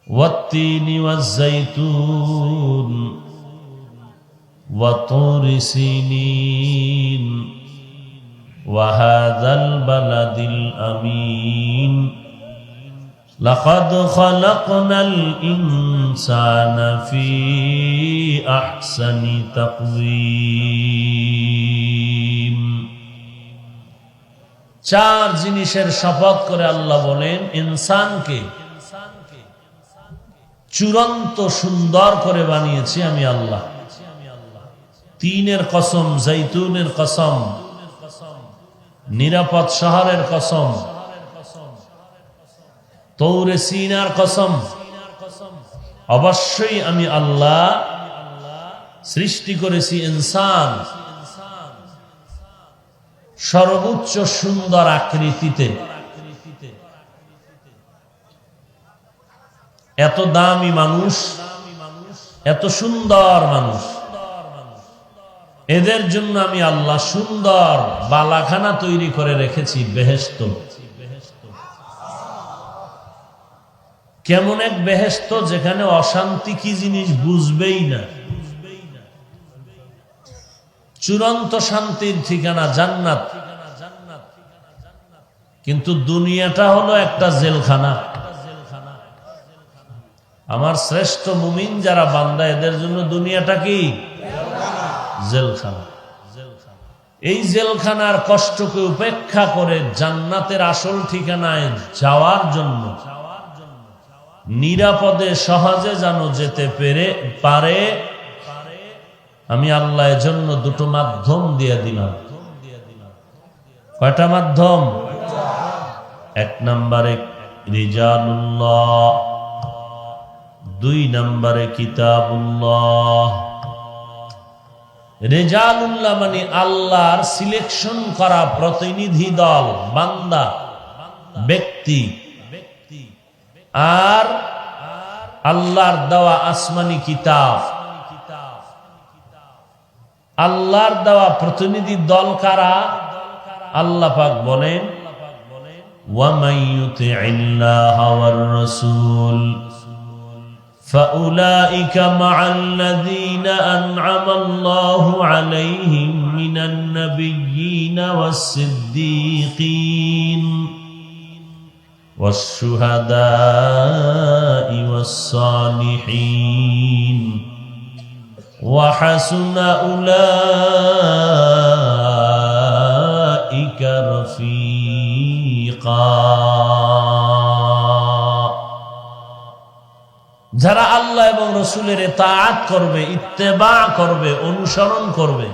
ওয়াত-তিনি ওয়াজ-যাইতুন ওয়া তুরি সিনিন ওয়া হাযাল বালাদিল আমিন লাকাদ খালাকনাল ইনসানা ফি আহসানি তাকওয়িম। চার জিনিসের শপথ করে আল্লাহ বলেন ইনসানকে চূড়ান্ত সুন্দর করে বানিয়েছি আমি আল্লাহ। তিনের কসম, জাইতুনের কসম, নিরাপদ শহরের কসম, তৌরে সিনার কসম। অবশ্যই আমি আল্লাহ সৃষ্টি করেছি ইনসান সর্বোচ্চ সুন্দর আকৃতিতে। এত দামি মানুষ, এত সুন্দর মানুষ, এদের জন্য আমি আল্লাহ সুন্দর বালাখানা তৈরি করে রেখেছি বেহেশত। কেমন এক বেহেশত যেখানে অশান্তি কি জিনিস বুঝবেই না। চূড়ান্ত শান্তির ঠিকানা জান্নাত। কিন্তু দুনিয়াটা হলো একটা জেলখানা। আমার শ্রেষ্ঠ মুমিন যারা বান্দা, এদের জন্য দুনিয়াটা কি? জেলখানা। এই জেলখানার কষ্টকে উপেক্ষা করে জান্নাতের আসল ঠিকানায় যাওয়ার জন্য নিরাপদে সহজে যেন যেতে পারে, আমি আল্লাহ এর জন্য দুটো মাধ্যম দিয়ে দিলাম। কয়টা মাধ্যম? এক নম্বরে রিজালুল্লাহ, দুই নম্বরে কিতাবুল্লাহ। রিজালুল্লাহ মানে আল্লাহর সিলেকশন করা প্রতিনিধি দল, বান্দা, ব্যক্তি, আর আল্লাহর দেওয়া আসমানি কিতাব। আল্লাহর দেওয়া প্রতিনিধি দল কারা? আল্লাহ পাক বলেন ওয়ামান ইউতিইল্লাহা ওয়ার রাসূল ফাউলাইকা মা'আল্লাযীনা আন'আমাল্লাহু আলাইহিম মিনান নাবিয়্যিনা ওয়াস-সিদ্দীকিন والشهداء والصالحين وحسن أولئك رفيقا। যারা আল্লাহ এবং রাসূলের ইতাআত করবে, ইত্তেবা করবে, অনুসরণ করবে,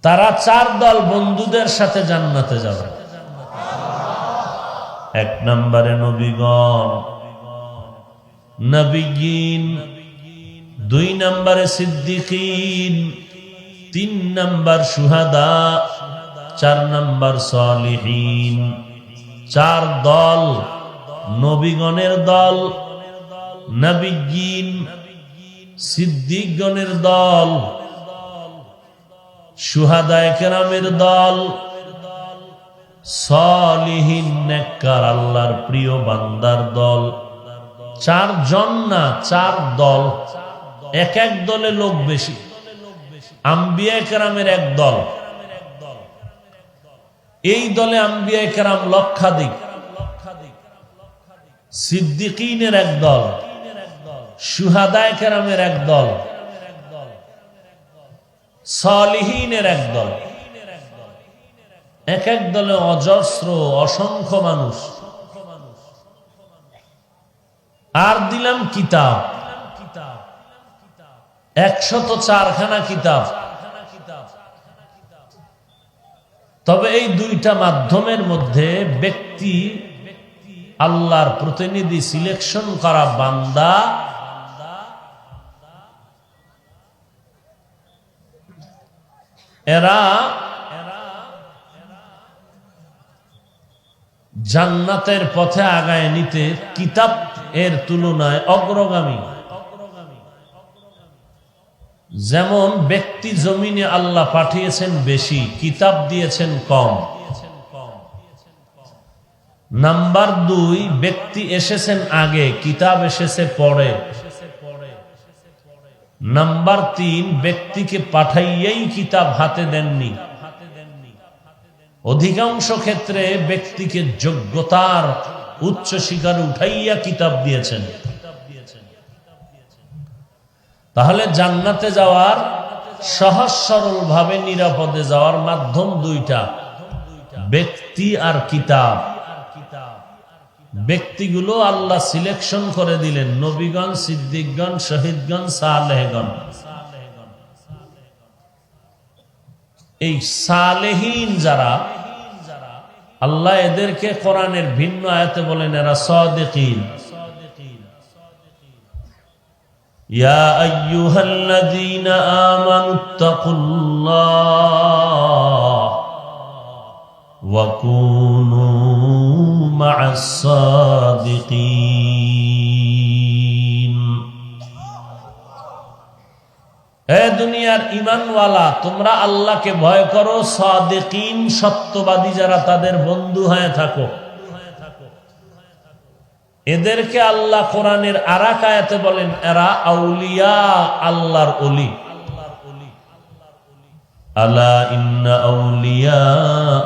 তারা চার দল বন্ধুদের সাথে জান্নাতে যাবে। এক নম্বরে নবীগণ, নবিয়্যিন, দুই নম্বরে সিদ্দিকিন, তিন নম্বর শুহাদা, চার নম্বর সালিহিন। চার দল, নবীগণের দল, নবিয়্যিন, সিদ্দিকগণের দল, শুহাদায়ে কেরামের দল, সালিহিন নেককার আল্লাহর প্রিয় বান্দার দল। চারজন না, চার দল। এক এক দলে লোক বেশি। আম্বিয়া কেরামের এক দল, এই দলে আম্বিয়া কেরাম লক্ষাধিক। সিদ্দিকিনের এক দল, শুহাদায়ে কেরামের এক দল, সালিহিনের এক দল। এক এক দলে অজস্র অসংখ্য মানুষ। আর দিলাম কিতাব, 104খানা কিতাব। তবে এই দুইটা মাধ্যমের মধ্যে ব্যক্তি, আল্লাহর প্রতিনিধি সিলেকশন করা বান্দা, এরা জান্নাতের পথে আগায় নিতে কিতাব এর তুলনায় অগ্রগামী। যেমন ব্যক্তি জমিনে আল্লাহ পাঠিয়েছেন বেশি, কিতাব দিয়েছেন কম। নাম্বার 2, ব্যক্তি এসেছেন আগে, কিতাব এসেছে পরে। নাম্বার 3, ব্যক্তিকে পাঠাইয়াই কিতাব হাতে দেননি। অধিকাংশ ক্ষেত্রে ব্যক্তিকে যোগ্যতার উচ্চ শিখরে উঠাইয়া কিতাব দিয়েছেন। তাহলে জান্নাতে যাওয়ার সহজ সরল ভাবে নিরাপদে যাওয়ার মাধ্যম দুইটা, ব্যক্তি আর কিতাব। ব্যক্তিগুলো আল্লাহ সিলেকশন করে দিলেন, নবীগণ, সিদ্দিকগণ, শহীদগণ, সালেহগণ। এই সালেহীন যারা, আল্লাহ এদেরকে কোরআনের ভিন্ন আয়াতে বলেন এরা সাদিকিন। ইয়া আইয়ুহাল্লাযীনা আমানুত্তাকুল্লাহ ওয়া কুনু মা'আস সাদিকিন। হে দুনিয়ার ঈমানওয়ালা, তোমরা আল্লাহকে ভয় করো, সাদিকিন সত্যবাদী যারা তাদের বন্ধু হয়ে থাকো। এদেরকে আল্লাহ কোরআনের আরেক আয়াতে বলেন এরা আউলিয়া, আল্লাহর ওলি। আলা ইন্না আউলিয়া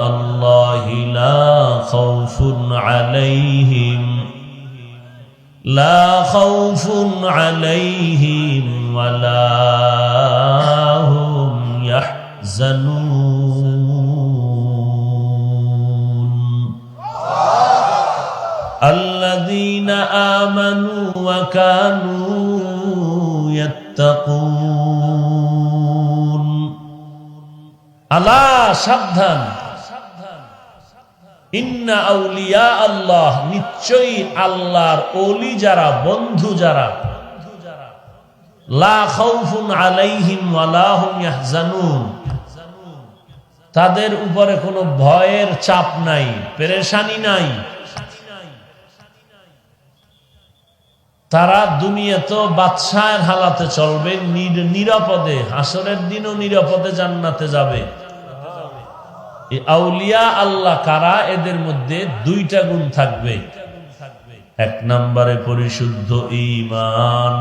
আল্লাহি লা খাউফুন আলাইহিম ওয়ালা হুম ইয়াহজানুন। الذين آمنوا وكانوا يتقون। আল্লাহ সাবধান, ইন্না আউলিয়া আল্লাহ, নিশ্চয়ই আল্লাহর ওলি যারা, বন্ধু যারা, লা খাউফুন আলাইহিম ওয়ালা হুম ইয়াহজানুন, তাদের উপরে কোনো ভয়ের চাপ নাই, পেরেশানি নাই। তারা দুনিয়াতেও বাদশাহের হালাতে চলবে, নিরাপদে, হাসরের দিনও নিরাপদে জান্নাতে যাবে। এই আউলিয়া আল্লাহ কারা? এদের মধ্যে দুইটা গুণ থাকবে। এক নম্বরে পরিশুদ্ধ ঈমান,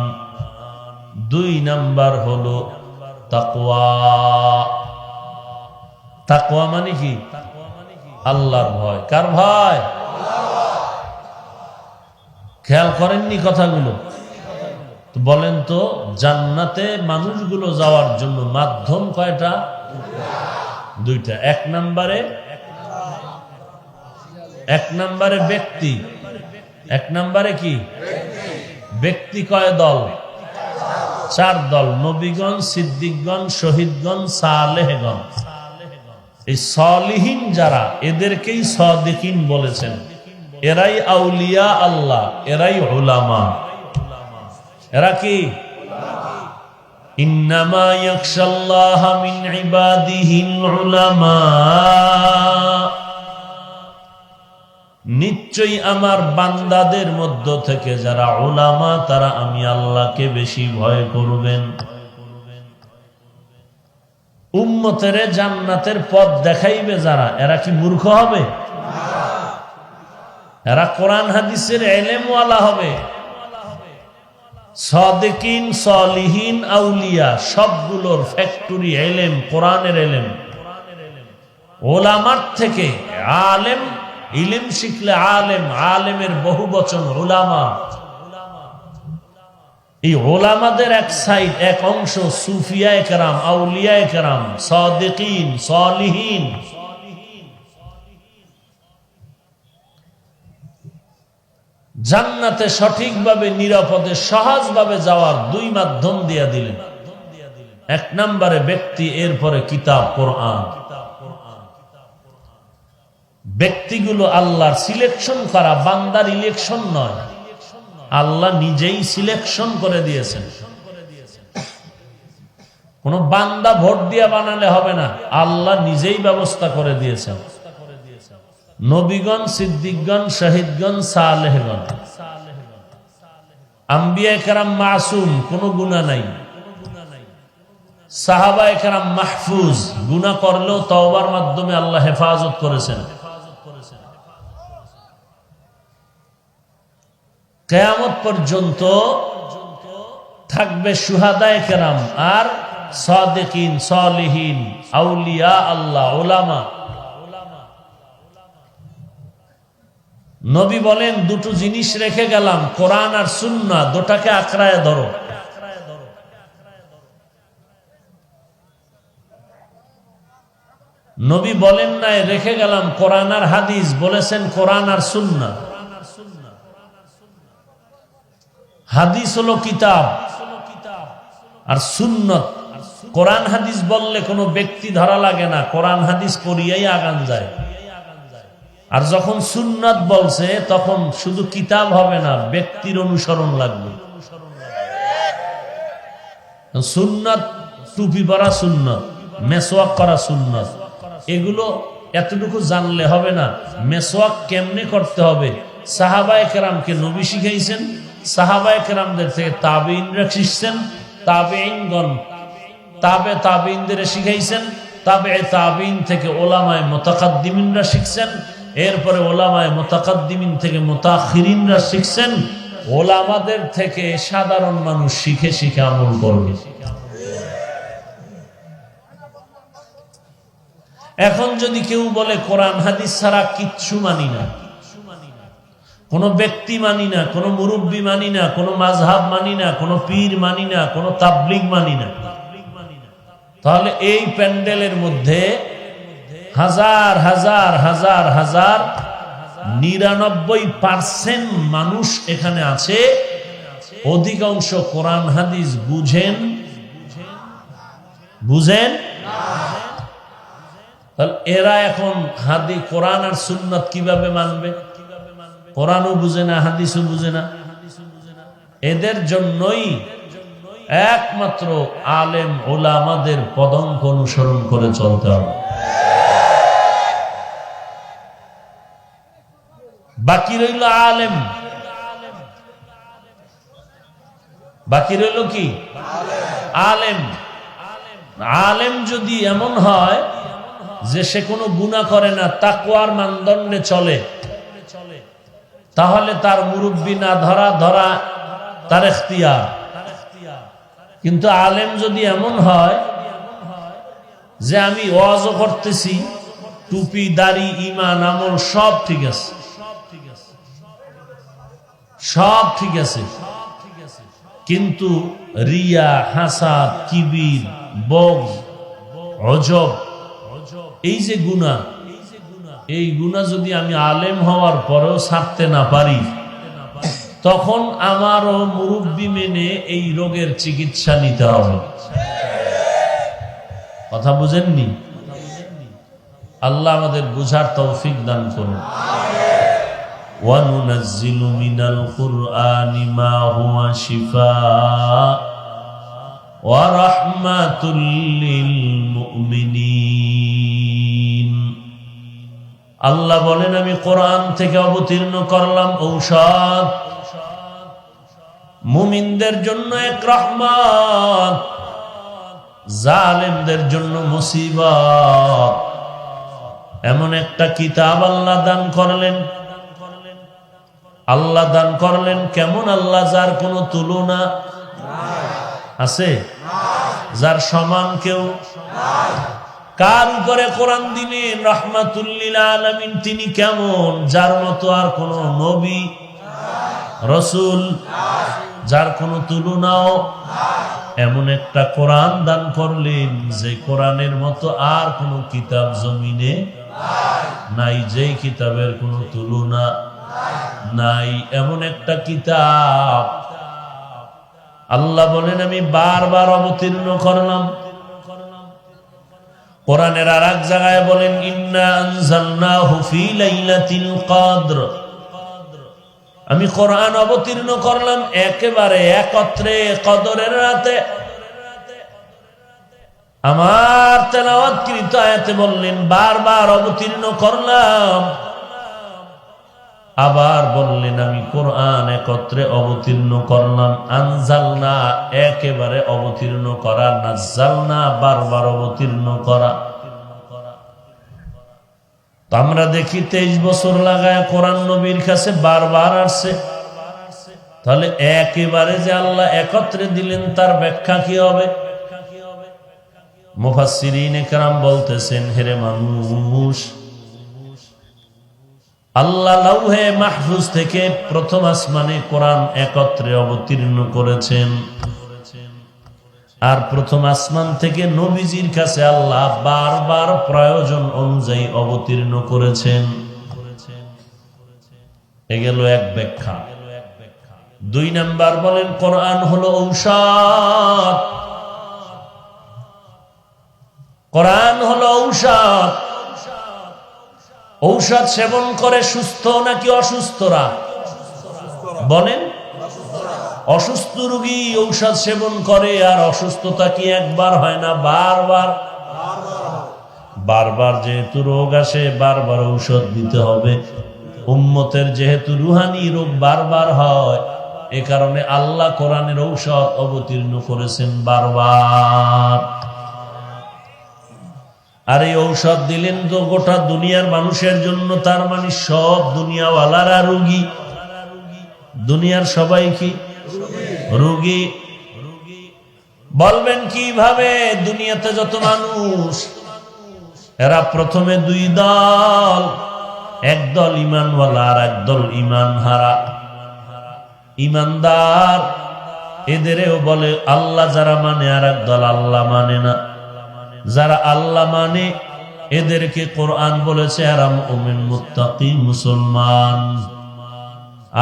2 নাম্বার হলো তাকওয়া। তাকওয়া মানে কি? আল্লাহর ভয়। কার ভয়? খেয়াল করেননি কথাগুলো? বলেন তো, জান্নাতে মানুষগুলো যাওয়ার জন্য মাধ্যম কয়টা? 2টা। এক নম্বরে ব্যক্তি। এক নম্বরে কি? ব্যক্তি কয় দল? 4 দল, নবীগণ, সিদ্দিকগণ, শহীদগণ, সালেহগণ। এই সালিহিন যারা, এদেরকেই সাদিকিন বলেছেন। এরাই আউলিয়া আল্লাহ, এরাই উলামা। এরা কি? ইন্নামা ইয়াখশাল্লাহা মিন ইবাদিহিল উলামা। নিশ্চয়ই আমার বান্দাদের মধ্য থেকে যারা উলামা, তারা আমি আল্লাহকে বেশি ভয় করবেন। উম্মতের জান্নাতের পথ দেখাইবে যারা, এরা কি মূর্খ হবে? এরা কোরআন হাদিসের ইলমওয়ালা হবে। সাদিকিন, সালিহিন, আউলিয়া সবগুলোর ফ্যাক্টরি ইলম, কোরআনের ইলম। উলামার থেকে আলেম, ইলম শিখলে আলেম, আলেমের বহু বচন উলামা। এই উলামাদের এক সাইড, এক অংশ সুফিয়ায়ে কেরাম, আউলিয়ায়ে কেরাম, সাদিকিন, সালিহিন। জান্নাতে সঠিকভাবে, নিরাপদে, সহজভাবে যাওয়ার 2 মাধ্যম দিয়া দিলেন। এক নম্বরে ব্যক্তি, এরপরে কিতাব কোরআন। ব্যক্তিগুলো আল্লাহর সিলেকশন করা, বান্দার ইলেকশন নয়। আল্লাহ নিজেই সিলেকশন করে দিয়েছেন। কোন বান্দা ভোট দিয়া বানালে হবে না, আল্লাহ নিজেই ব্যবস্থা করে দিয়েছেন। নবীগণ, সিদ্দিকগণ, শহীদগণ, সালেহগণ। আম্বিয়ায়ে কেরাম মাসুম, কোনো গুনাহ নাই। সাহাবায়ে কেরাম মাহফুজ, গুনাহ করলেও তওবার মাধ্যমে আল্লাহ হেফাজত করেছেন। কিয়ামত পর্যন্ত থাকবে শুহাদায়ে কেরাম আর সাদিকিন, সালিহিন, আউলিয়া আল্লাহ, উলামা। নবী বলেন দুটো জিনিস রেখে গেলাম, কোরআন আর সুন্নাহ, দুটাকে আঁকড়ায় ধরো। নবী বলেন নাই রেখে গেলাম কোরআন আর হাদিস, বলেছেন কোরআন আর সুন্নাহ। হাদিস হলো কিতাব আর সুন্নত। কোরআন হাদিস বললে কোনো ব্যক্তি ধরা লাগে না, কোরআন হাদিস পড়িয়াই আগান যায়। আর যখন সুন্নাত বলছে তখন শুধু কিতাব হবে না, ব্যক্তির অনুসরণ লাগবে। সুন্নাত, টুপি পরা সুন্নাত, মেসওয়াক করা সুন্নাত, এগুলো এতটুকু জানলে হবে না। মেসওয়াক কেমনে করতে হবে সাহাবায়ে কেরামকে নবী শিখাইছেন, সাহাবায়ে কেরামদের থেকে তাবেঈনরা শিখছেন, তাবেঈনগণ তাবেঈনদের শিখাইছেন, তাবেঈন থেকে উলামায়ে মুতাকাদ্দিমিনরা শিখছেন, এরপরে উলামায়ে মুতাকাদ্দিমিন থেকে মুতাআখিরিনরা শিখছেন, উলামাদের থেকে সাধারণ মানুষ শিখে শিখে আমল করবে। এখন যদি কেউ বলে কোরআন হাদিস ছাড়া কিচ্ছু মানি না, কোন ব্যক্তি মানি না, কোন মুরব্বী মানি না, কোন মাযহাব মানি না, কোন পীর মানি না, কোন তাবলীগ মানি না, তাহলে এই প্যান্ডেলের মধ্যে হাজার হাজার হাজার হাজার 99% মানুষ এখানে আছে, অধিকাংশ কোরআন হাদিস বুঝেন তাহলে এরা এখন কোরআন আর সুন্নাত কিভাবে মানবে? কোরআনও বুঝে না, হাদিসও বুঝে না। এদের জন্যই একমাত্র আলেম উলামাদের পদঙ্ক অনুসরণ করে চলতে হবে। বাকি রইল আলেম, বাকি রইল কি? আলেম। আলেম যদি এমন হয় যে সে কোনো গুনাহ করে না, তাকওয়ার মানদণ্ডে চলে, তাহলে তার মুরব্বি না ধরা তার ইখতিয়ার। কিন্তু আলেম যদি এমন হয় যে আমি ওয়াজও করতেছি, টুপি দাড়ি ঈমান আমল সব ঠিক আছে, সব ঠিক আছে, কিন্তু রিয়া, হাসাদ, কিবির, বগজ, অজব, এই যে গুনাহ, এই গুনাহ যদি আমি আলেম হওয়ার পরেও ছাড়তে না পারি, তখন আমারও মুরব্বি মেনে এই রোগের চিকিৎসা নিতে হবে। কথা বুঝেননি? আল্লাহ আমাদের বুঝার তৌফিক দান করুন। وَنُنَزِّلُ مِنَ الْقُرْآنِ مَا هُوَ شِفَاءٌ وَرَحْمَةٌ لِّلْمُؤْمِنِينَ। আল্লাহ বলেন আমি কোরআন থেকে অবতীর্ণ করলাম ঔষধ, মুমিনদের জন্য এক রহমত, জালেমদের জন্য মুসিবত। এমন একটা কিতাব আল্লাহ দান করলেন, আল্লাহ দান করলেন কেমন আল্লাহ, যার কোনো তুলনা আছে? যার সমান কেউ? কার উপরে কোরআন দিলেন? রাহমাতুল লিল আলামিন। তিনি কেমন? যার মতো আর কোন নবী রাসূল, যার কোনো তুলনাও। এমন একটা কোরআন দান করলেন যে কোরআনের মতো আর কোন কিতাব জমিনে নাই, যেই কিতাবের কোনো তুলনা নাই। এমন একটা কিতাব আল্লাহ বলেন আমি বারবার অবতীর্ণ করলাম। কোরআনের আর এক জায়গায় বলেন ইন্না আনজালনাহু ফি লাইলাতিল কদর। আমি কোরআন অবতীর্ণ করলাম একেবারে একত্রে কদরের রাতে। আমার তেলাওয়াতকৃত আয়াতে বললেন বারবার অবতীর্ণ করলাম, আবার বললেন আমি কোরআন একত্রে অবতীর্ণ করলাম। আনজালনা একেবারে অবতীর্ণ করা, নাজ্জালনা বারবার অবতীর্ণ করা। তো আমরা দেখি 23 বছর লাগায় কোরআন নবীর কাছে বারবার আসছে, তাহলে একেবারে যে আল্লাহ একত্রে দিলেন তার ব্যাখ্যা কি হবে? মুফাসসিরিনে কেরাম বলতেছেন, হেরে মানুষ, আল্লাহ লাউহে মাহফুজ থেকে প্রথম আসমানে কোরআন একত্রে অবতীর্ণ করেছেন, আর প্রথম আসমান থেকে নবীজির কাছে আল্লাহ বারবার প্রয়োজন অনুযায়ী অবতীর্ণ করেছেন। এ গেল এক ব্যাখ্যা। 2 নাম্বার বলেন কোরআন হলো ঔষধ। কোরআন হলো ঔষধ। ঔষধ সেবন করে সুস্থ নাকি অসুস্থরা? বলেন। অসুস্থ রোগী ঔষধ সেবন করে, আর অসুস্থতা কি একবার হয় না, বারবার। বারবার যেহেতু রোগ আসে, বারবার ঔষধ দিতে হবে। উম্মতের যেহেতু রুহানি রোগ বারবার হয়, এ কারণে আল্লাহ কোরআনের ঔষধ অবতীর্ণ করেছেন বারবার। আর এই ঔষধ দিলেন তো গোটা দুনিয়ার মানুষের জন্য, তার মানে সব দুনিয়াওয়ালারা রোগী। দুনিয়ার সবাই কি রোগী? বলবেন কিভাবে? দুনিয়াতে যত মানুষ, এরা প্রথমে 2 দল, একদল ঈমানওয়ালা আর একদল ঈমান হারা। ঈমানদার এদেরও বলে আল্লাহ যারা মানে, আর একদল আল্লাহ মানে না। যারা আল্লাহ মানে এদেরকে কোরআন বলেছে এরা মুমিন মুত্তাকি মুসলমান।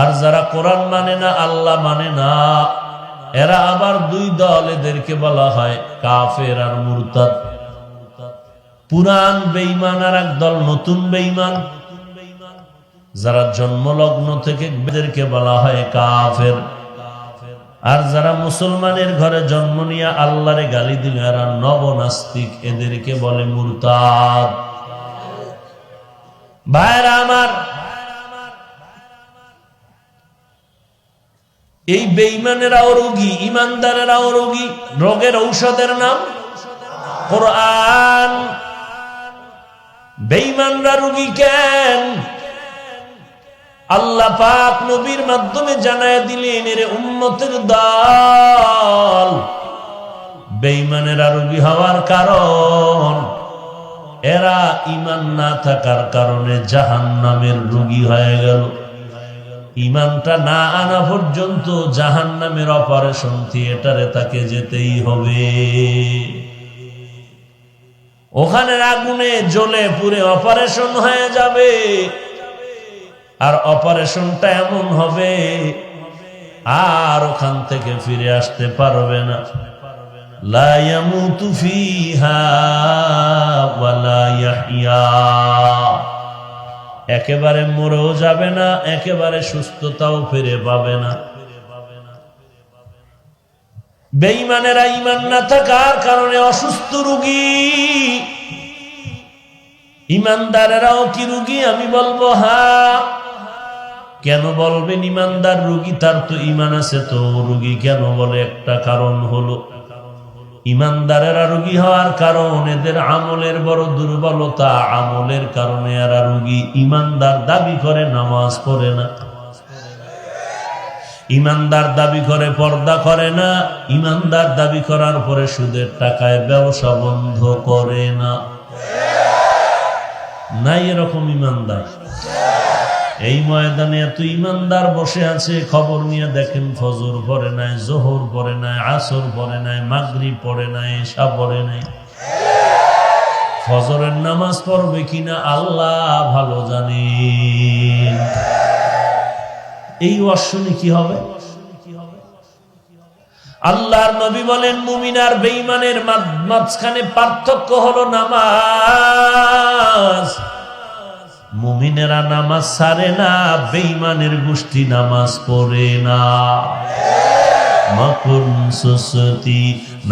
আর যারা কোরআন মানে না, আল্লাহ মানে না, এরা আবার 2 দল, এদেরকে বলা হয় কাফের আর মুরতাদ। পুরান বেঈমান আর একদল নতুন বেঈমান। যারা জন্মলগ্ন থেকে এদেরকে বলা হয় কাফের। আর যারা মুসলমানের ঘরে জন্ম নিয়ে আল্লাহরে গালি দিল, এরা নবনাস্তিক, এদেরকে বলে মুরতাদ। ভাইরা আমার, এই বেঈমানেরাও রোগী, ঈমানদারেরাও রোগী। রোগের ঔষধের নাম কোরআন। বেঈমানরা রোগী কেন? আল্লাহ পাক নবীর মাধ্যমে জানায় দিলেন, এর উম্মতের দল। বেঈমানেরা রোগী হওয়ার কারণ, এরা ঈমান না থাকার কারণে জাহান্নামের রোগী হয়ে গেল। ঈমানটা না আনা পর্যন্ত জাহান্নামের অপারেশন থিয়েটারে তাকে যেতেই হবে। ওখানের আগুনে জ্বলে পুড়ে অপারেশন হয়ে যাবে। আর অপারেশনটা এমন হবে, আর ওখান থেকে ফিরে আসতে পারবে না। লা ইয়ামুতু ফিহা ওয়া লা ইয়াহইয়া। একেবারে মরেও যাবে না, একেবারে সুস্থতাও ফিরে পাবে না। বেঈমানেরা ঈমান না থাকার কারণে অসুস্থ রোগী। ঈমানদারেরাও কি রোগী? আমি বলবো হ্যাঁ। কেন বলবেন ঈমানদার রোগী? তার তো ঈমান আছে, তো রোগী কেন বলে? একটা কারণ হলো, ঈমানদারেরা রোগী হওয়ার কারণ এদের আমলের বড় দুর্বলতা। আমলের কারণে এরা রোগী। ঈমানদার দাবি করে নামাজ পড়ে না, ঈমানদার দাবি করে পর্দা করে না, ঈমানদার দাবি করার পরে সুদের টাকায় ব্যবসা বন্ধ করে না। নাই এরকম ঈমানদার? এই ময়দানে এত ঈমানদার বসে আছে, খবর নিয়ে দেখেন ফজর পড়ে নাই, জোহর পড়ে নাই, আসর পড়ে নাই, মাগরিব পড়ে নাই, এশা পড়ে নাই। ফজরের নামাজ পড়বে কিনা আল্লাহ ভালো জানেন। এই ওয়াসনে কি হবে? আল্লাহর নবী বলেন, মুমিন আর বেঈমানের মাঝখানে পার্থক্য হলো নামাজ। মুমিনেরা নামাজ ছাড়ে না, বেঈমানের গোষ্ঠী নামাজ পড়ে না। মকুন সুসতি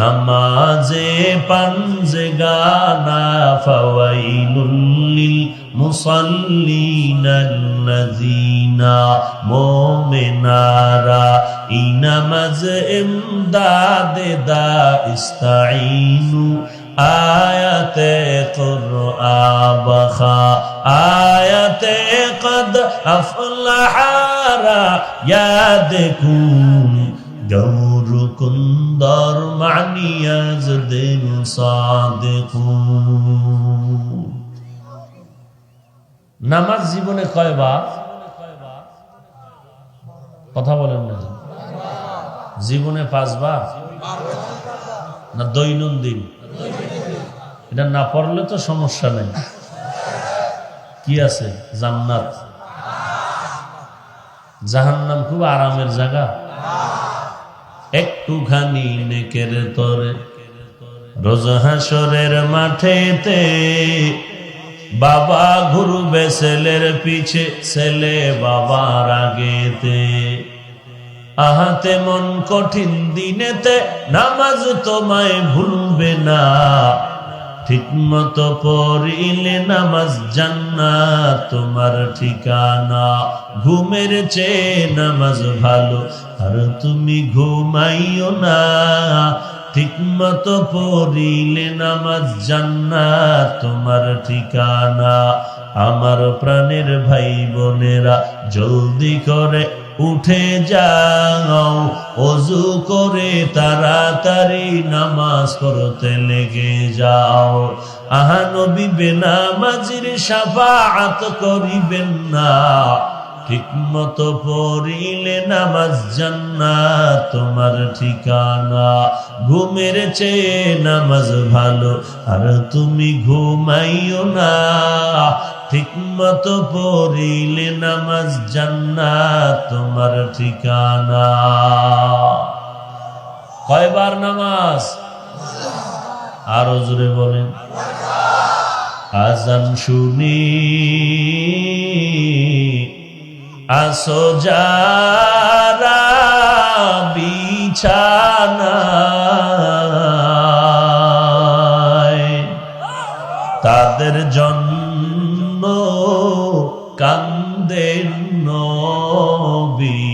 নামাজে পাঞ্জে গানা ফাওয়াইলুল লিল মুসাল্লিনাল্লাযিনা মুমিনারা ইনামাজ ইমদাদে দা ইস্তাইনু আয়াতে কুরআন বাখা আয়াতে কদ আফলাহারা ইয়াদ কুন গৌর কুন্দর মানিয়াজ দিন সাদিকুন। নামাজ জীবনে কয়বার? কথা বলেন না। জীবনে 5 বার না দৈনন্দিন? এটা না পড়লে তো সমস্যা নেই। কি আছে? জান্নাত জাহান্নাম খুব আরামের জায়গা। একটুখানি নেকের তরে রোজ হাসরের মাঠেতে বাবা ঘুরবে ছেলের পিছে, ছেলে বাবার আগেতে। আহাতে মন কঠিন দিনেতে নামাজ তোমায় ভুলবে না, ঠিক মতো পড়িলে নামাজ জান্নাত তোমার ঠিকানা। ঘুমের চেয়ে নামাজ ভালো আর তুমি ঘুমাইও না, ঠিক মতো পড়িলে নামাজ জান্নাত তোমার ঠিকানা। আমার প্রাণের ভাই বোনেরা জলদি করে উঠে যাও, ওযু করে তাড়াতাড়ি নামাজ পড়তে লেগে যাও। আহা নবী বেনামাজির শাফাআত করিবেন না, ঠিক মতো পড়িলে নামাজ জান্নাত তোমার ঠিকানা। ঘুমের চেয়ে নামাজ ভালো আর তুমি ঘুমাইও না, ঠিক মতো পড়িলে নামাজ জান্নাত তোমার ঠিকানা। কয়বার নামাজ? আরো জোরে বলেন। আজান শুনি আসো যারা বিছানায়, তাদের জন্য কান্দেন নবী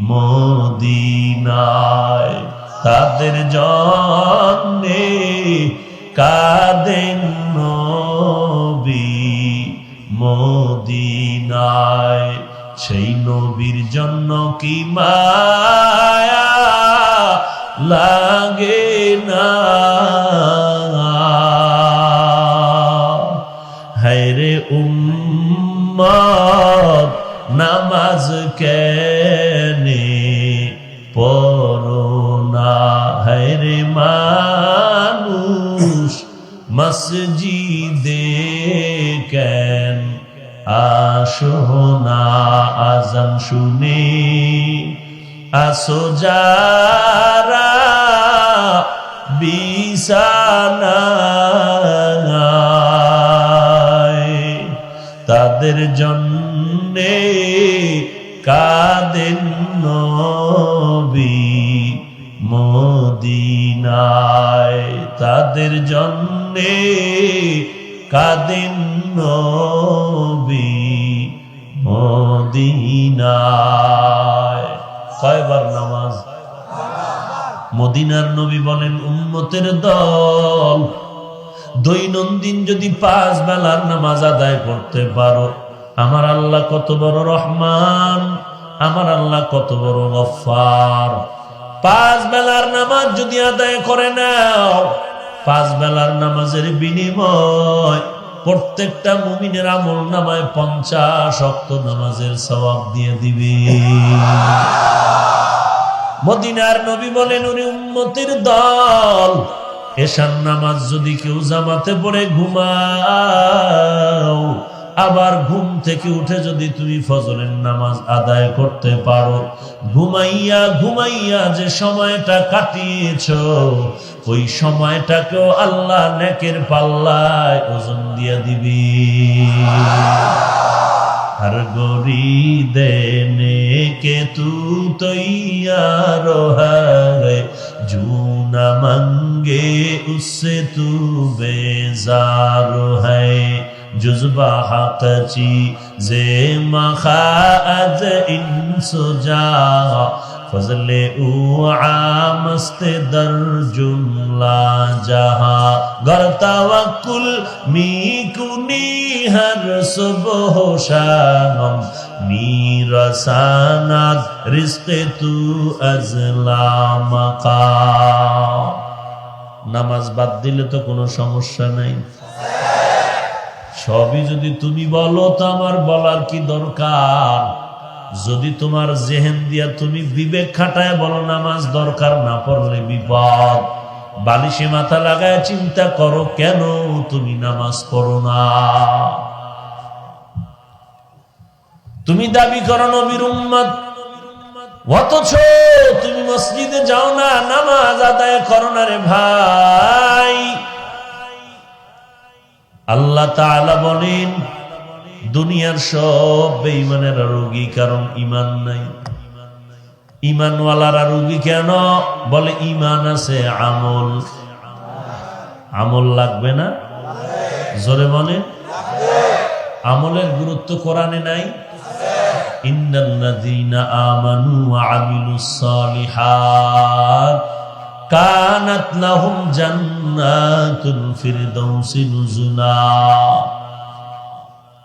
মদিনায়, তাদের জন্যে কাঁদেন নবী মদিনায়। সেই নবীর জন্য কি মায়া লাগে না, হায়রে উম্মত নামাজ কেনে পড়ো না, হায়রে মানুষ মসজিদে কেন আসো না। আজান শুনে আসো যারা বিছানায়, তাদের জন্যে কাঁদেন নবী মদিনায়, তাদের জন্যে কাঁদেন নবী মদিনায়। কয়বার নামাজ? মদিনার নবী বলেন উম্মতের দল দৈনন্দিন যদি 5 বেলার নামাজ আদায় করতে পারো, আমার আল্লাহ কত বড় রহমান, আমার আল্লাহ কত বড় গফফার। 5 বেলার নামাজ যদি আদায় করে নাও, 5 বেলার নামাজের বিনিময় প্রত্যেকটা মুমিনের আমল নামায় 50 ওয়াক্ত নামাজের সওয়াব দিয়ে দিবে। মদিনার নবী বলেন ওরে উম্মতের দল, এশার নামাজ যদি কেউ জামাতে পড়ে ঘুমাও, আবার ঘুম থেকে উঠে যদি তুমি ফজরের নামাজ আদায় করতে পারো, ঘুমাইয়া ঘুমাইয়া যে সময়টা কাটিয়েছো ওই সময়টাকেও আল্লাহ নেকের পাল্লায় ওজন দিয়ে দিবি। हर गोरी देने के तू तैयार है, जो न मंगे उससे तू बेजार है। जुज़्बा हक़ चीज़े मखाअत इंसुजा ফজলে ও আমস্তে দর জুমলা জাহা গর তাওয়াক্কুল মি কুনি হর সুবহ শাম মিরসানাত রিজকে তু আজলা মাকাম। নামাজ বাদ দিলে তো কোনো সমস্যা নাই, সবই যদি তুমি বলো তো আমার বলার কি দরকার? যদি তোমার জেহেন দিয়া তুমি বিবেক খাটায় বলো নামাজ দরকার, না পড়লে বিপদ, বালিশে মাথা লাগায় চিন্তা করো কেন তুমি নামাজ পড়ো না। তুমি দাবি করো নবীর উম্মত, অথচ তুমি মসজিদে যাও না, নামাজ আদায় করো না রে ভাই। আল্লাহ তাআলা বলেন দুনিয়ার সব বেঈমানেরা রোগী, কারণ ঈমান নাই। ঈমানওয়ালারা রোগী কেন? বলে ঈমান আছে, আমল আমল লাগবে না? জোরে বলেন, আমলের গুরুত্ব কোরআনে নাই? ইন্নাল্লাযীনা আমানু ওয়া আমিলুস সালিহাত কানাত লাহুম জান্নাতুল ফিরদাউসি নুজুলা।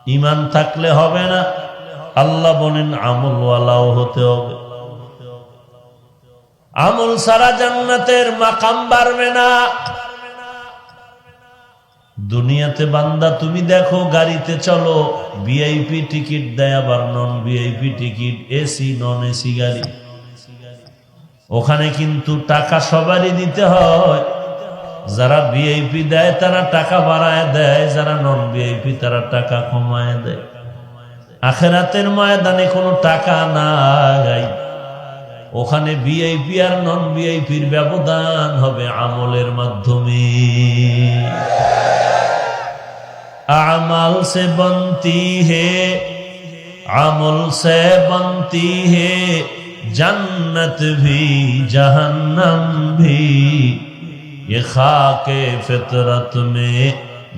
ঈমান থাকলে হবে না, আল্লাহ বলেন আমলওয়ালাও হতে হবে। আমল ছাড়া জান্নাতের মাকাম বাড়বে না। দুনিয়াতে বান্দা তুমি দেখো গাড়িতে চলো, ভিআইপি টিকিট দেয়, আবার non VIP ticket, AC non AC গাড়ি, ওখানে কিন্তু টাকা সবারই দিতে হয়। যারা ভিআইপি দেয় তারা টাকা বাড়ায় দেয়, যারা নন ভিআইপি তারা টাকা কমায় দেয়। আখিরাতের ময়দানে কোনো টাকা নাই, ওখানে ভিআইপি আর নন ভিআইপির ব্যবধান হবে আমলের মাধ্যমে। আমল से बनती है, अमल से बनती है जन्नत भी जहन्नम भी, ये खाके फितरत में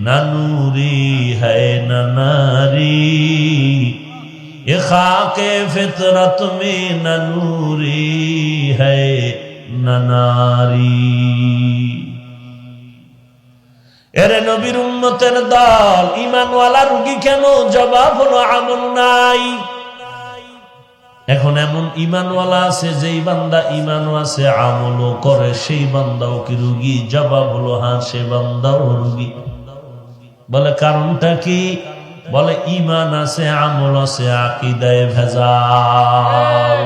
न नूरी है न नारी, ये खाके फितरत में न नूरी है न नारी। এরে নবীর উম্মতের দল, ঈমানওয়ালা রোগী কেন? জবাব হলো আমল নাই। এখন এমন ঈমানওয়ালা আছে যেই বান্দা ঈমানও আছে আমলও করে, সেই বান্দাও কি রোগী? জবাব হলো হ্যাঁ, সে বান্দাও রোগী। বলে কারণটা কি? বলে ঈমান আছে, আমল আছে, আকীদায় ভেজাল,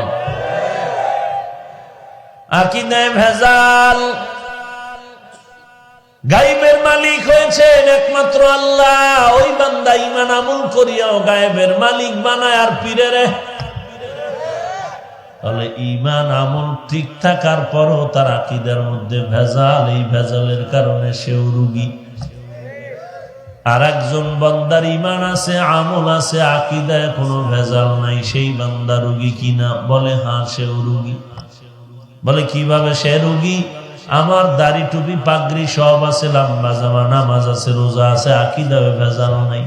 আকীদায় ভেজাল। গায়েবের মালিক হয়েছেন একমাত্র আল্লাহ, ওই বান্দা ঈমান আমল করিয়াও গায়েবের মালিক বানায় আর পীরেরে। তাহলে ঈমান আমল ঠিক থাকার পরও তার আকীদার মধ্যে ভেজাল, এই ভেজালের কারণে সেও রোগী। আর একজন বান্দার ঈমান আছে, আমল আছে, আকীদায় কোনো ভেজাল নাই, সেই বান্দা রোগী কিনা? বলে হ্যাঁ, সেও রোগী। বলে কিভাবে সে রোগী? আমার দাড়ি টুপি পাগড়ি সব আছে, লম্বা জামা, নামাজ আছে, রোজা আছে, আকীদায় ভেজাল নাই,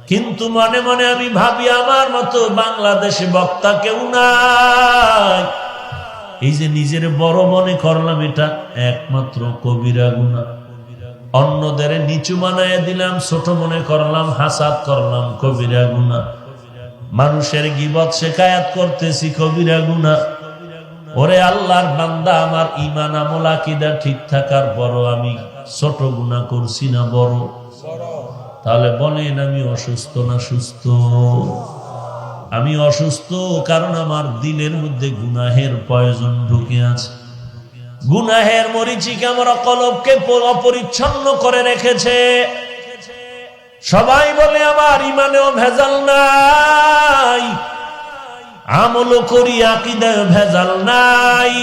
কিন্তু মনে মনে আমি ভাবি আমার মতো বাংলাদেশে বক্তা কেউ নাই। এই যে নিজের বড় মনে করলাম, এটা একমাত্র কবিরা গুনাহ। অন্যদের নিচু বানায় দিলাম, ছোট মনে করলাম, হাসাদ করলাম, কবিরা গুনাহ। মানুষের গীবত শিকায়াত করতেছি, কবিরা গুনাহ। ওরে আল্লাহর বান্দা, আমার ঈমান আমল আকীদা ঠিক থাকার পরও আমি ছোট গুনাহ করছি না বড়? তাহলে বলেন আমি অসুস্থ না সুস্থ? আমি অসুস্থ কারণ আমার দিলের মধ্যে গুনাহের পয়জন ঢুকে আছে। গুনাহের মরিচিকা আমার কলবকে অপরিচ্ছন্ন করে রেখেছে। সবাই বলে আমার ঈমানেও ভেজাল নাই, আমলও করি, আকীদায় ভেজাল নাই,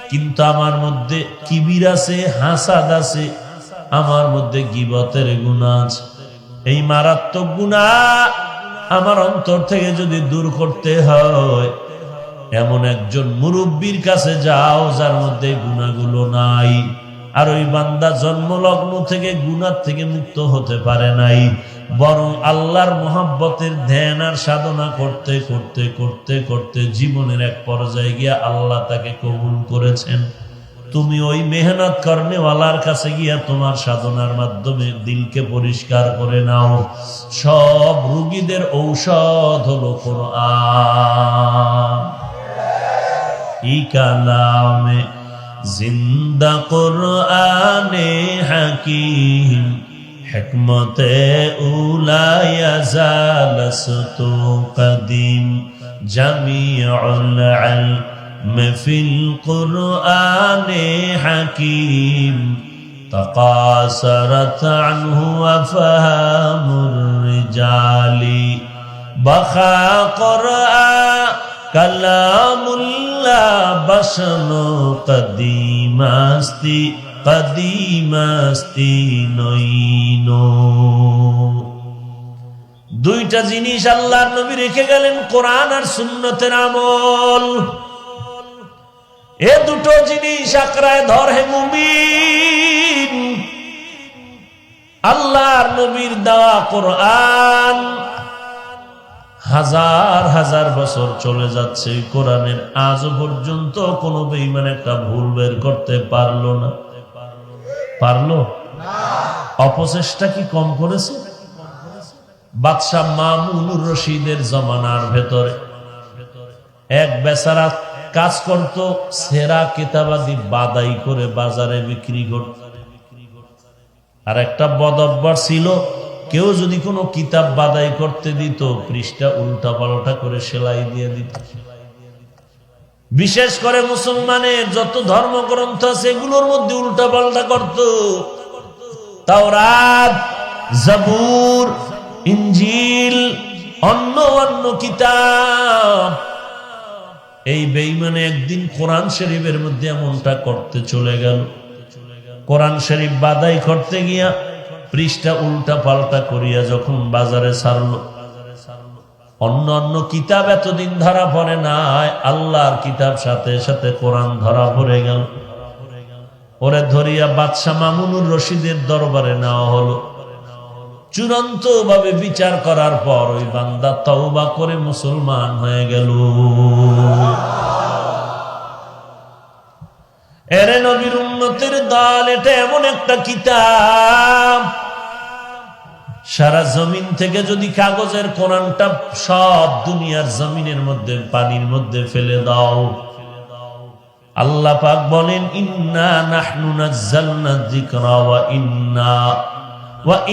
কিন্তু আমার মধ্যে কিবির আছে, হাসাদ আছে, আমার মধ্যে গীবতের গুনাহ আছে। এই মারাত্মক গুনাহ আমার অন্তর থেকে যদি দূর করতে হয়, এমন একজন মুরব্বীর কাছে যাও যার মধ্যে গুনাহগুলো নাই। আর ওই বান্দা জন্মলগ্ন থেকে গুনাহ থেকে মুক্ত হতে পারে নাই, বরং আল্লাহর মোহাব্বতের ধ্যান আর সাধনা করতে করতে করতে করতে জীবনের এক পর্যায়ে গিয়া আল্লাহ তাকে কবুল করেছেন। তুমি ওই মেহনত করনেওয়ালার কাছে গিয়া তোমার সাধনার মাধ্যমে দিলকে পরিষ্কার করে নাও। সব রোগীদের ঔষধ হলো কোরআন। ই কালামে জিন্দা কোরআনে হাকিম, হিকমতে উলায়া জালসতু কদিম, জামিউল ইলম ফিল কোরআনে হাকিম, তাকাসারাত আনহু আফহামুর রিজালি, বাখা কোরআন কালামুল্লাহ বাসনো কদিমাস্তি কদিমাস্তি নইনো। দুইটা জিনিস আল্লাহর নবী রেখে গেলেন, কোরআন আর সুন্নতের আমল। এ দুটো জিনিস আকড়ায় ধর হে মুমিন। আল্লাহর নবীর দেওয়া কোরআন হাজার হাজার বছর চলে যাচ্ছে, কোরআনের আজও পর্যন্ত কোনো বেঈমান একটা ভুল বের করতে পারলো না। পারলো? অপচেষ্টা কি কম করেছে? বাদশাহ মামুনুর রশিদের জমানার ভেতরে এক বেচারা কাজ করত, সেরা কিতাবাদি বাদাই করে বাজারে বিক্রি করত। আর একটা বদঅভ্যাস ছিল, কেউ যদি কোনো কিতাব বাদাই করতে দিত, পৃষ্ঠা উল্টা পাল্টা করে সেলাই দিয়ে দিত। বিশেষ করে মুসলমানের যত ধর্মগ্রন্থ আছে এগুলোর মধ্যে উল্টা পাল্টা করত। তাওরাত, জাবুর, ইনজিল, অন্য অন্য কিতাব। এই বেঈমানে একদিন কোরআন শরীফের মধ্যে এমনটা করতে চলে গেল। কোরআন শরীফ বাদাই করতে গিয়া পৃষ্ঠা উল্টা পাল্টা করিয়া যখন বাজারে ছাড়ল, অন্য অন্য কিতাব এতদিন ধরা পড়ে নাই, আল্লাহর কিতাব সাথে সাথে কোরআন ধরা পড়ে গেল। ওরে ধরিয়া বাদশাহ মামুনুর রশিদের দরবারে নেওয়া হলো। চূড়ান্ত ভাবে বিচার করার পর ওই বান্দা তওবা করে মুসলমান হয়ে গেল। এরে নবীর উম্মতের দল, এটা এমন একটা কিতাব, সারা জমিন থেকে যদি কাগজের কোরআনটা সব দুনিয়ার জমিনের মধ্যে পানির মধ্যে ফেলে দাও, আল্লাহ পাক বলেন ইন্না নাহনু নাযালনা যিকরা ওয়া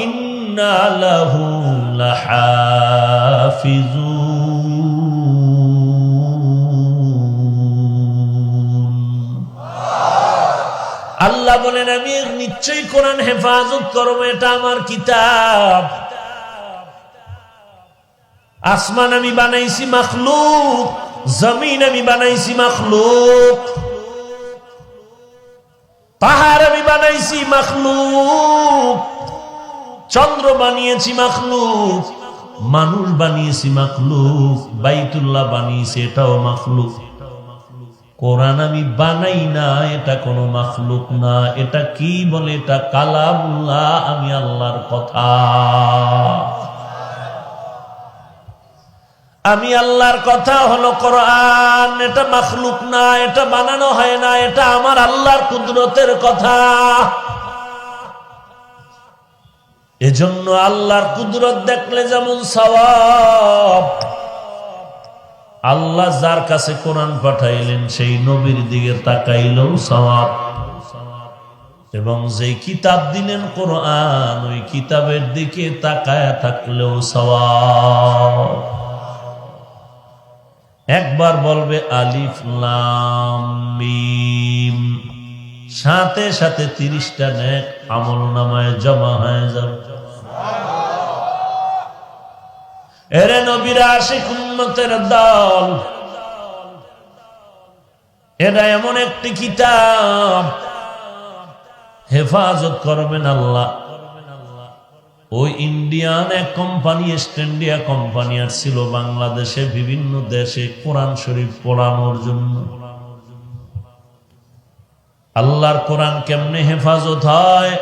ইন্না লাহু লাহাফিজুন। আল্লাহ বলেন আমি নিশ্চয়ই কোরআন হেফাজত করব, এটা আমার কিতাব। আসমান আমি বানাইছি মাখলুক, জমিন আমি বানাইছি মাখলুক, পাহাড় আমি বানাইছি মাখলুক, চন্দ্র বানিয়েছি মাখলুক, মানুষ বানিয়েছি মাখলুক, বাইতুল্লাহ বানিয়েছি এটাও মাখলুক। কোরআন আমি বানাই না, এটা কোনো মাখলুক না। এটা কি বলে? এটা কালামুল্লাহ, আমি আল্লাহর কথা। আমি আল্লাহর কথা হলো কোরআন, এটা মাখলুক না, এটা বানানো হয় না, এটা আমার আল্লাহর কুদরতের কথা। এজন্য আল্লাহর কুদরত দেখলে যেমন সওয়াব, আল্লাহ যার কাছে কোরআন পাঠাইলেন সেই নবীর দিকে তাকাইলেও সওয়াব, এবং যেই কিতাব দিলেন কোরআন ওই কিতাবের দিকে তাকায় থাকলেও সওয়াব। একবার বলবে আলিফ লাম মিম, সাথে সাথে 30টা নেক আমল নামায় জমা হয়ে যাবে। এরে নবীর আশিক উম্মতের দল, এটা এমন একটি কিতাব, হেফাজত করবেন আল্লাহ। ওই ইন্ডিয়ান এক কোম্পানি, ইস্ট ইন্ডিয়া কোম্পানি আসছিল বাংলাদেশে, বিভিন্ন দেশে কোরআন শরীফ পড়ানোর জন্য। আল্লাহর কোরআন কেমনে হেফাজত হয়?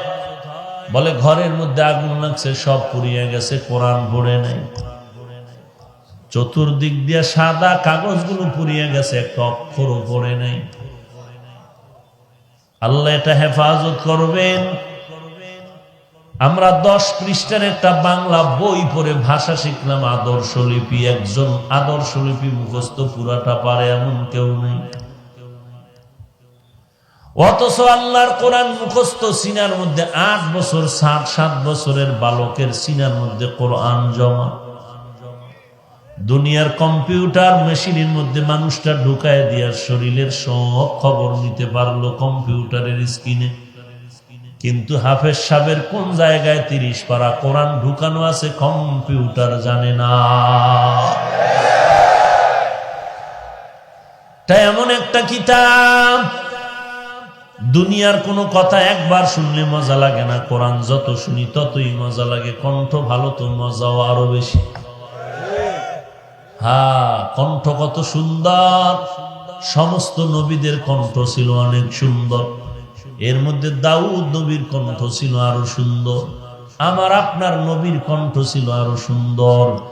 বলে ঘরের মধ্যে আগুন লাগছে, সব পুড়িয়ে গেছে, কোরআন পড়ে নাই। চতুর্দিক দিয়ে সাদা কাগজগুলো পুড়িয়ে গেছে, একটা অক্ষরও পড়ে নাই। আল্লাহ এটা হেফাজত করবেন। আমরা 10 পৃষ্ঠার একটা বাংলা বই পড়ে ভাষা শিখলাম, আদর্শ লিপি। একজন আদর্শ লিপি মুখস্থ পুরাটা পারে এমন কেউ নেই। অথচ আল্লাহর কোরআন মুখস্থ সিনার মধ্যে 8 বছর, 7 বছরের বালকের সিনার মধ্যে কোরআন জমা। দুনিয়ার কম্পিউটার মেশিনের মধ্যে মানুষটা ঢুকায় দিয়ে শরীরের সব খবর নিতে পারলো কম্পিউটারের স্ক্রিনে। কিন্তু হাফেজ সাহেবের কোন জায়গায় 30 পারা কোরআন ঢুকানো আছে কম্পিউটার জানে না। তাই এমন একটা কিতাব, দুনিয়ার কোন কথা একবার শুনলে মজা লাগে না, কোরআন যত শুনি ততই মজা লাগে। কণ্ঠ ভালো তো মজাও আরো বেশি। হ্যাঁ, কণ্ঠ কত সুন্দর! সমস্ত নবীদের কণ্ঠ ছিল অনেক সুন্দর, এর মধ্যে দাউদ নবীর কণ্ঠ ছিল আরো সুন্দর, আমার আপনার নবীর কণ্ঠ ছিল আরো সুন্দর।